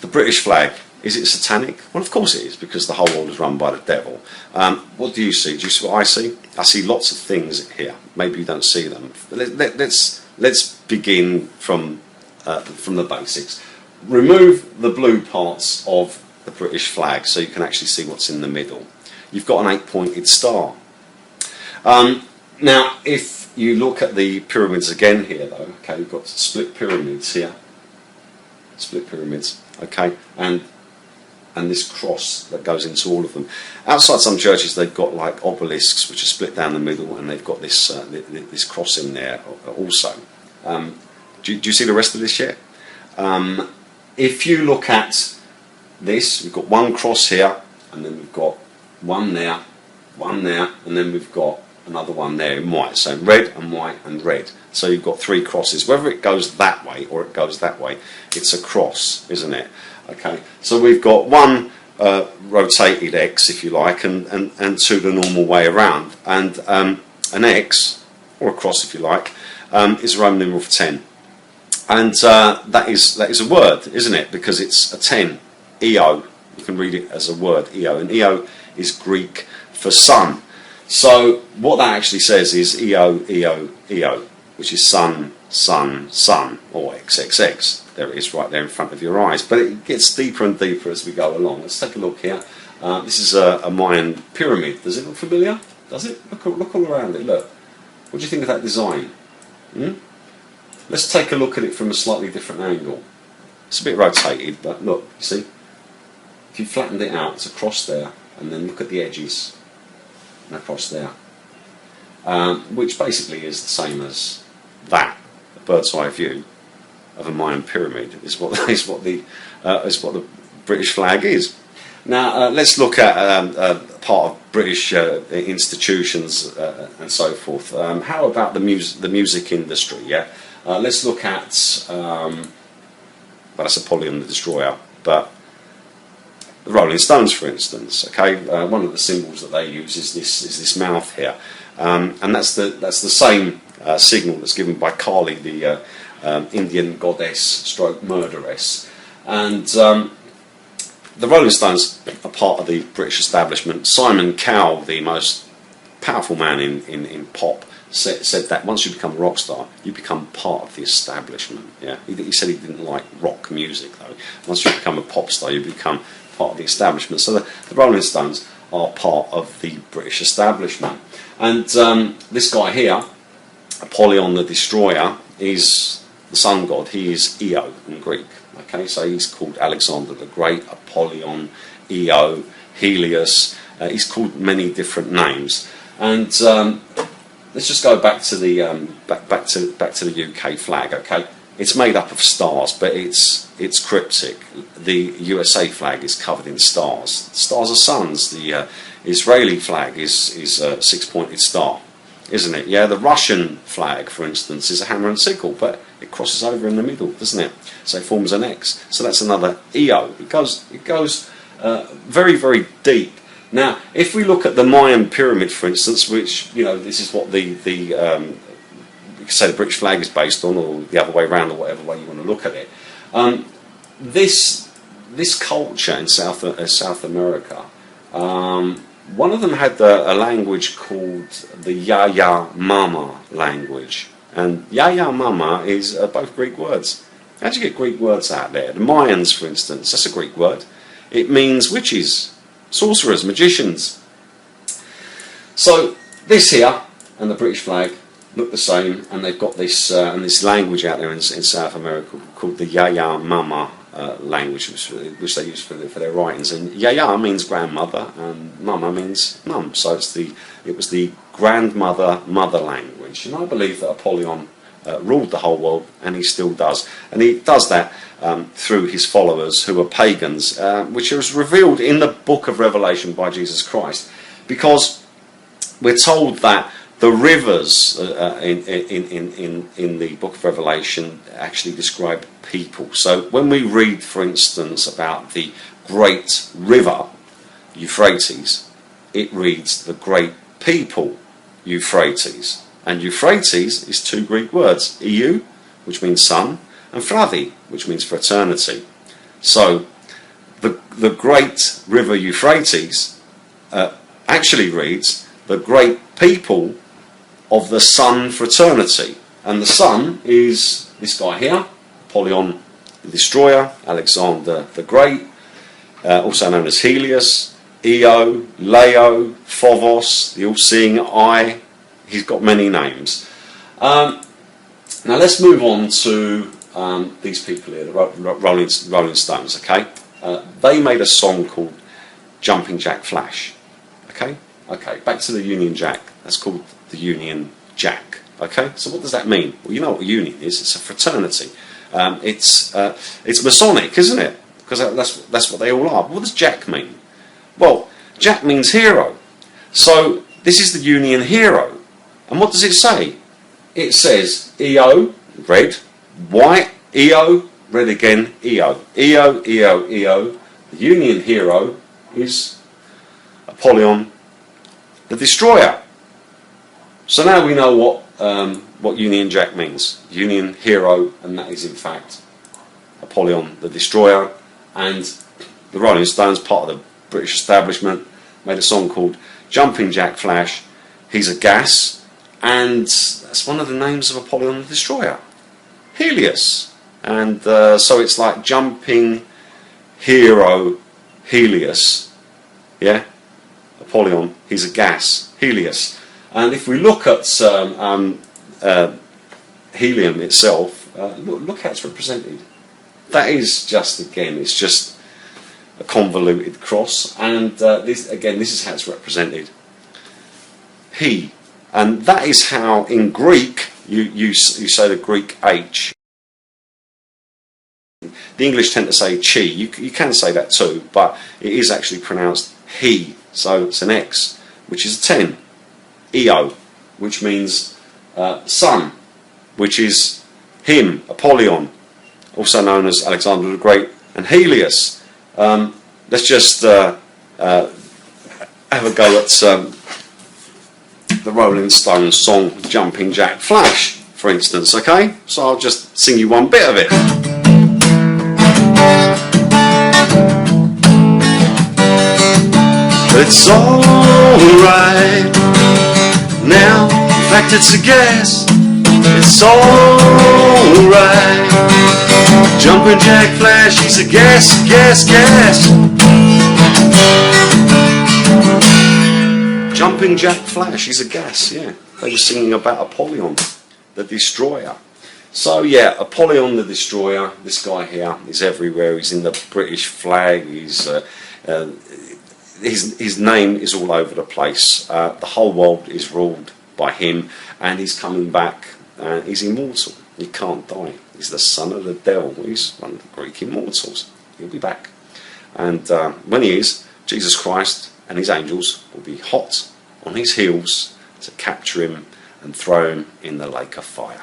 The British flag, is it satanic? Well, of course it is, because the whole world is run by the devil. What do you see? Do you see what I see? I see lots of things here. Maybe you don't see them. Let's begin from the basics. Remove the blue parts of the British flag so you can actually see what's in the middle. You've got an 8-pointed star. Now, if you look at the pyramids again here, though, okay, you've got split pyramids here. Split pyramids, okay, and this cross that goes into all of them. Outside some churches, they've got like obelisks which are split down the middle, and they've got this this cross in there also. Do you see the rest of this yet? If you look at this, we've got one cross here, and then we've got one there, and then we've got another one there in white. So red and white and red. So you've got 3 crosses. Whether it goes that way or it goes that way, it's a cross, isn't it? Okay. So we've got one rotated X, if you like, and 2 the normal way around. And an X, or a cross, if you like, is a Roman numeral for 10. And that is a word, isn't it? Because it's a 10. EO. You can read it as a word, EO. And EO is Greek for sun. So what that actually says is EO, EO, EO, which is sun, sun, sun, or XXX. There it is right there in front of your eyes. But it gets deeper and deeper as we go along. Let's take a look here. This is a Mayan pyramid. Does it look familiar? Does it? Look all around it. Look. What do you think of that design? Let's take a look at it from a slightly different angle. It's a bit rotated, but look, you see? If you flattened it out, it's across there, and then look at the edges. Across there, which basically is the same as that. A bird's eye view of a Mayan pyramid is what the British flag is. Now let's look at part of British institutions and so forth. How about the music industry? Yeah, let's look at well, that's APOLLYON the Destroyer, but the Rolling Stones, for instance, okay, one of the symbols that they use is this mouth here, and that's the same signal that's given by Kali, the Indian goddess stroke murderess. And the Rolling Stones are part of the British establishment. Simon Cowell, the most powerful man in pop, said that once you become a rock star, you become part of the establishment. Yeah, he said he didn't like rock music though. Once you become a pop star, you become part of the establishment. So the Rolling Stones are part of the British establishment. And this guy here, Apollyon the Destroyer, is the sun god. He is Io in Greek. Okay, so he's called Alexander the Great, Apollyon, Io, Helios. He's called many different names. And let's just go back to the back to the UK flag. Okay. It's made up of stars, but it's cryptic. The USA flag is covered in stars. Stars are suns. The Israeli flag is a 6-pointed star, isn't it? Yeah, the Russian flag, for instance, is a hammer and sickle, but it crosses over in the middle, doesn't it? So it forms an X. So that's another EO. It goes very, very deep. Now, if we look at the Mayan pyramid, for instance, which, you know, this is what you could say the British flag is based on, or the other way around, or whatever way you want to look at it. This culture in South America, one of them had a language called the Yaya Mama language, and Yaya Mama is both Greek words. How do you get Greek words out there? The Mayans, for instance, that's a Greek word. It means witches, sorcerers, magicians. So this here and the British flag look the same, and they've got this language out there in South America called the Yaya Mama language, which they use for their writings. And Yaya means grandmother, and Mama means mum. So it was the grandmother mother language. And I believe that Apollyon ruled the whole world, and he still does. And he does that through his followers, who are pagans, which is revealed in the book of Revelation by Jesus Christ, because we're told that the rivers in the book of Revelation actually describe people. So when we read, for instance, about the great river Euphrates, it reads the great people Euphrates. And Euphrates is 2 Greek words, EU, which means sun, and Phradi, which means for eternity. So the great river Euphrates actually reads the great people of the Sun fraternity. And the Sun is this guy here, Apollyon the Destroyer, Alexander the Great, also known as Helios, Io, Leo, Phobos, the all-seeing eye. He's got many names. Now let's move on to these people here, the Rolling Stones. Okay, they made a song called "Jumping Jack Flash." Okay, back to the Union Jack. That's called the Union Jack. Okay, so what does that mean? Well, you know what a union is. It's a fraternity. It's Masonic, isn't it? Because that's what they all are. What does Jack mean? Well, Jack means hero. So this is the Union hero. And what does it say? It says EO, red, white, EO, red again, EO. EO, EO, EO. The Union hero is Apollyon the Destroyer. So now we know what Union Jack means. Union hero, and that is in fact Apollyon the Destroyer. And the Rolling Stones, part of the British establishment, made a song called Jumping Jack Flash. He's a gas, and that's one of the names of Apollyon the Destroyer, Helios. And so it's like jumping hero Helios, yeah. Apollyon, he's a gas, Helios. And if we look at helium itself, look how it's represented. That is just, again, it's just a convoluted cross, and this is how it's represented. He, and that is how in Greek you say the Greek H. The English tend to say chi. You can say that too, but it is actually pronounced he. So it's an X, which is a 10. Eo, which means sun, which is him, Apollyon, also known as Alexander the Great, and Helios. Let's just have a go at the Rolling Stones song Jumping Jack Flash, for instance, okay? So I'll just sing you one bit of it. It's alright now, in fact it's a guess. It's alright. Jumping Jack Flash, he's a guess, guess, guess. Jumping Jack Flash, he's a gas, yeah. They were singing about Apollyon the Destroyer. So yeah, Apollyon the Destroyer, this guy here, is everywhere. He's in the British flag. He's his name is all over the place. The whole world is ruled by him, and he's coming back. He's immortal. He can't die. He's the son of the devil. He's one of the Greek immortals. He'll be back. And when he is, Jesus Christ and his angels will be hot on his heels to capture him and throw him in the lake of fire.